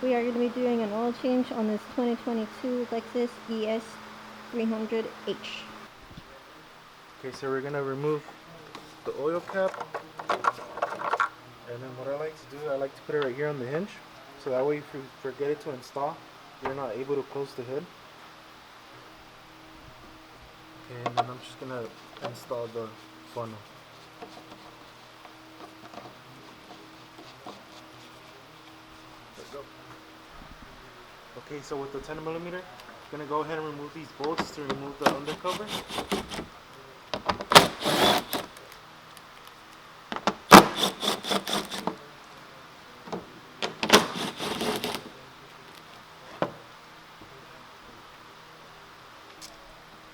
we are going to be doing an oil change on this 2022 Lexus ES300h. Okay, so we're gonna remove the oil cap, and then what I like to do, I like to put it right here on the hinge, so that way if you forget it to install, you're not able to close the hood. Okay, and then I'm just gonna install the funnel. There we go. Okay, so with the 10mm, I'm gonna go ahead and remove these bolts to remove the undercover.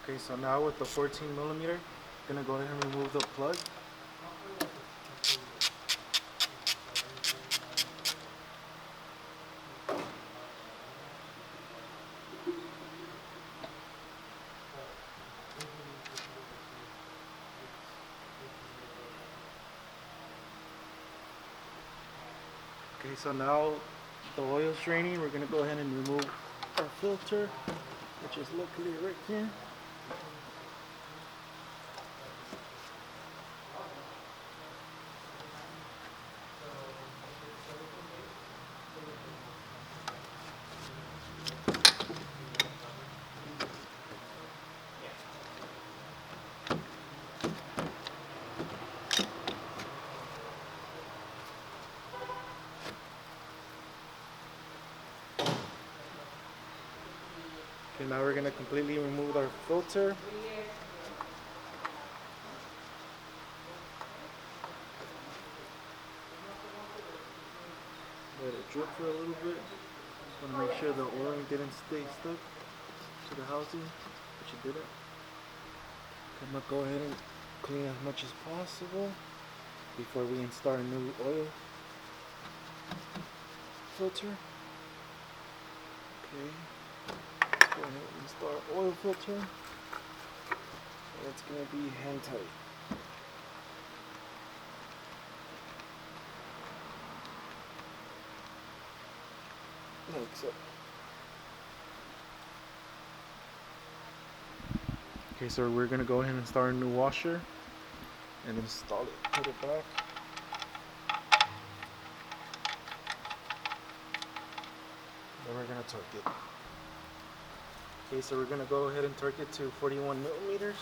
Okay, so now with the 14mm, I'm gonna go ahead and remove the plug. Okay, so now the oil's draining, we're gonna go ahead and remove our filter, which is luckily right here. Okay, now we're gonna completely remove our filter. Let it drip for a little bit. Just wanna make sure the oil didn't stay stuck to the housing, which it didn't. I'm gonna go ahead and clean as much as possible before we install a new oil filter. Okay, let's go ahead and install our oil filter. And it's gonna be hand tight. Like so. Okay, so we're gonna go ahead and install a new washer and install it. Put it back. Then we're gonna torque it. Okay, so we're gonna go ahead and torque it to 41mm.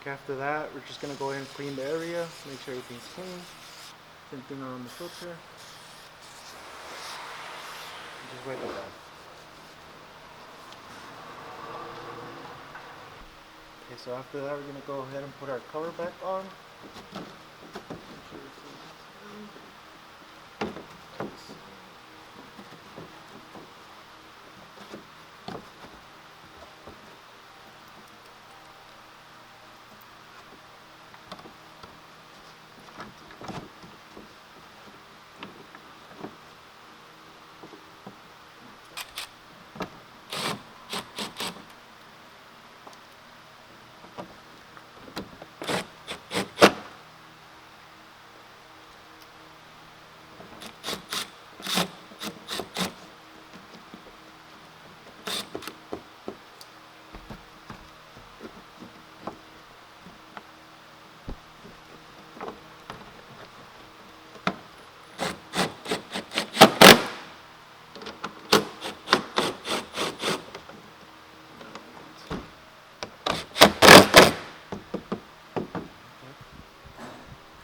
Okay, after that, we're just gonna go ahead and clean the area, make sure everything's clean. Same thing on the filter. And just wipe it down. Okay, so after that, we're gonna go ahead and put our cover back on.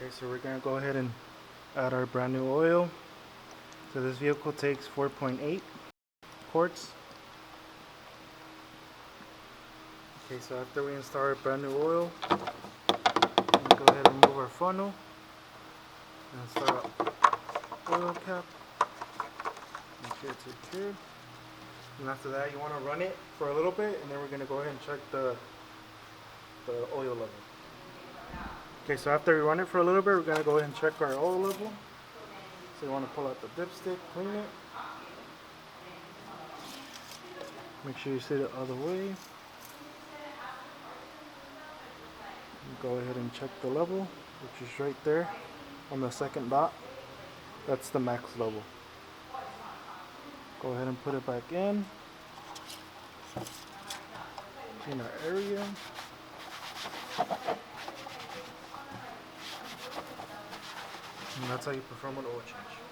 Okay, so we're gonna go ahead and add our brand new oil. So this vehicle takes 4.8 quarts. Okay, so after we install our brand new oil, we go ahead and remove our funnel and install our oil cap. Make sure it's secured. And after that, you want to run it for a little bit, and then we're gonna go ahead and check the oil level. Okay, so after we run it for a little bit, we're gonna go ahead and check our oil level. So you want to pull out the dipstick, clean it. Make sure you set it all the way. Go ahead and check the level, which is right there on the second dot. That's the max level. Go ahead and put it back in our area. And that's how you perform an oil change.